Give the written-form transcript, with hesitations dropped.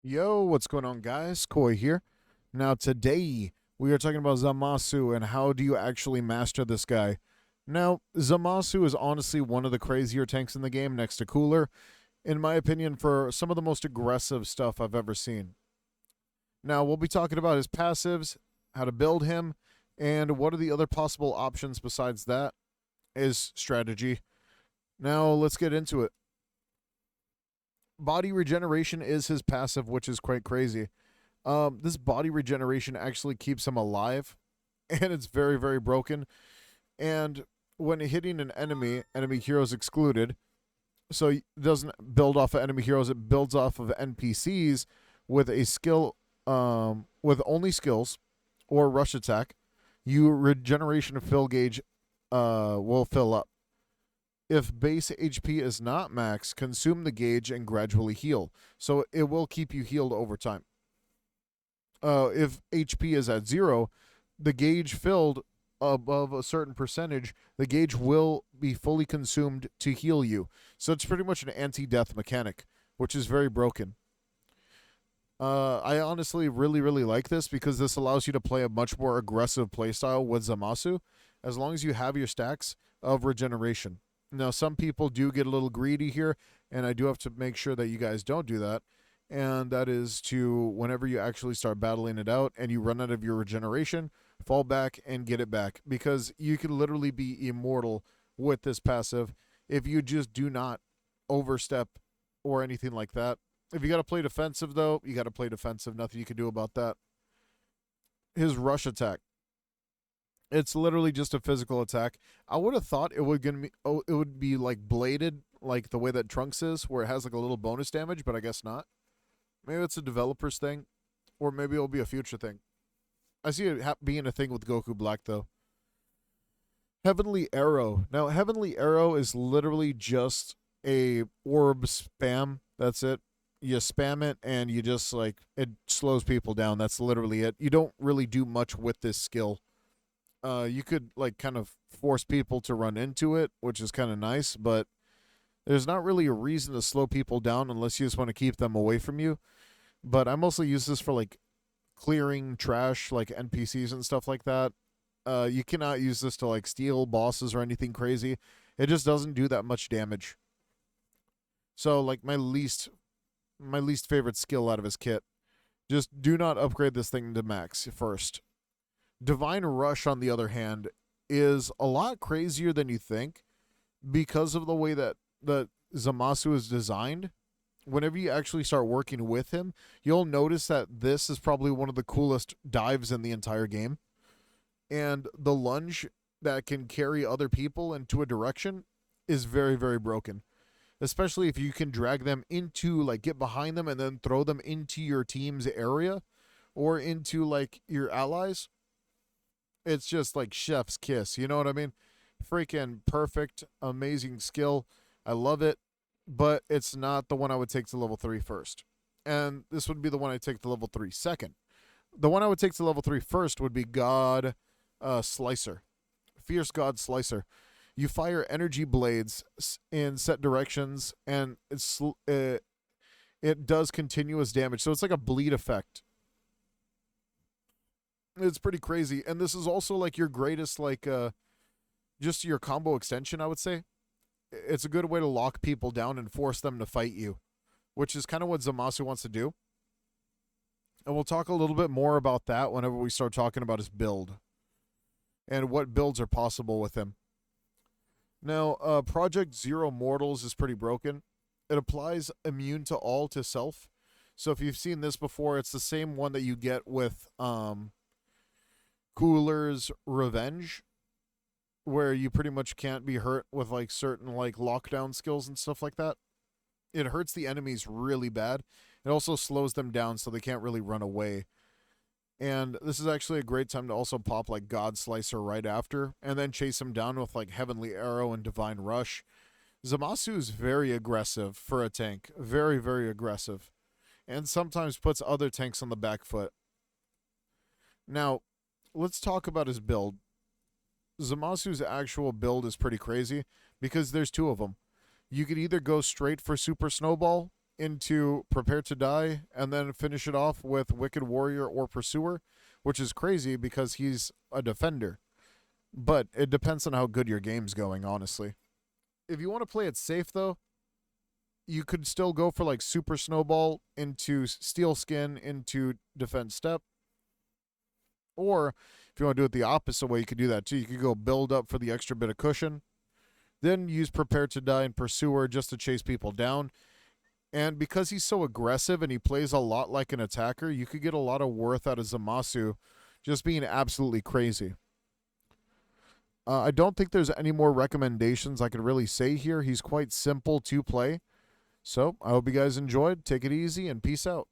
Yo, what's going on, guys? Koi here. Now, today we are talking about Zamasu and how do you actually master this guy. Now, Zamasu is honestly one of the crazier tanks in the game next to Cooler, in my opinion, for some of the most aggressive stuff I've ever seen. Now, we'll be talking about his passives, how to build him, and what are the other possible options besides that is strategy. Now, let's get into it. Body regeneration is his passive, which is quite crazy. This body regeneration actually keeps him alive, and it's very, very broken. And when hitting an enemy, enemy heroes excluded, so it doesn't build off of enemy heroes, it builds off of NPCs with a skill, with only skills or rush attack. Your regeneration fill gauge will fill up. If base HP is not max, consume the gauge and gradually heal. So it will keep you healed over time. If HP is at zero, the gauge filled above a certain percentage, the gauge will be fully consumed to heal you. So it's pretty much an anti-death mechanic, which is very broken. I honestly really, really like this because this allows you to play a much more aggressive playstyle with Zamasu, as long as you have your stacks of regeneration. Now, some people do get a little greedy here, and I do have to make sure that you guys don't do that. And that is to, whenever you actually start battling it out and you run out of your regeneration, fall back and get it back. Because you can literally be immortal with this passive if you just do not overstep or anything like that. If you got to play defensive, though, you got to play defensive. Nothing you can do about that. His rush attack. It's literally just a physical attack. I would have thought it would be like bladed, like the way that Trunks is, where it has like a little bonus damage, but I guess not. Maybe it's a developer's thing, or maybe it'll be a future thing. I see it being a thing with Goku Black though. Heavenly Arrow. Now, Heavenly Arrow is literally just a orb spam. That's it. You spam it and you just like it slows people down. That's literally it. You don't really do much with this skill. You could like kind of force people to run into it, which is kind of nice, but there's not really a reason to slow people down unless you just want to keep them away from you. But I mostly use this for like clearing trash, like NPCs and stuff like that. You cannot use this to like steal bosses or anything crazy. It just doesn't do that much damage. So like my least favorite skill out of his kit. Just do not upgrade this thing to max first. Divine Rush, on the other hand, is a lot crazier than you think because of the way that Zamasu is designed. Whenever you actually start working with him, you'll notice that this is probably one of the coolest dives in the entire game. And the lunge that can carry other people into a direction is very, very broken. Especially if you can drag them into, like, get behind them and then throw them into your team's area or into, like, your allies. It's just like chef's kiss. You know what I mean? Freaking perfect, amazing skill. I love it, but it's not the one I would take to level 3 first. And this would be the one I take to level 3 second. The one I would take to level 3 first would be God Slicer. Fierce God Slicer. You fire energy blades in set directions, and it does continuous damage. So it's like a bleed effect. It's pretty crazy. And this is also like your greatest, like, just your combo extension, I would say. It's a good way to lock people down and force them to fight you, which is kind of what Zamasu wants to do. And we'll talk a little bit more about that whenever we start talking about his build and what builds are possible with him. Now, Project Zero Mortals is pretty broken. It applies immune to all to self. So if you've seen this before, it's the same one that you get with Cooler's Revenge, where you pretty much can't be hurt with like certain like lockdown skills and stuff like that. It hurts the enemies really bad. It also slows them down so they can't really run away. And this is actually a great time to also pop like God Slicer right after and then chase him down with like Heavenly Arrow and Divine Rush. Zamasu is very aggressive for a tank. Very, very aggressive. And sometimes puts other tanks on the back foot. Now, let's talk about his build. Zamasu's actual build is pretty crazy because there's two of them. You could either go straight for Super Snowball into Prepare to Die, and then finish it off with Wicked Warrior or Pursuer, which is crazy because he's a defender. But it depends on how good your game's going, honestly. If you want to play it safe, though, you could still go for like Super Snowball into Steel Skin into Defense Step. Or if you want to do it the opposite way, you could do that too. You could go build up for the extra bit of cushion, then use Prepare to Die and Pursuer just to chase people down. And because he's so aggressive and he plays a lot like an attacker, you could get a lot of worth out of Zamasu just being absolutely crazy. I don't think there's any more recommendations I could really say here. He's quite simple to play. So I hope you guys enjoyed. Take it easy and peace out.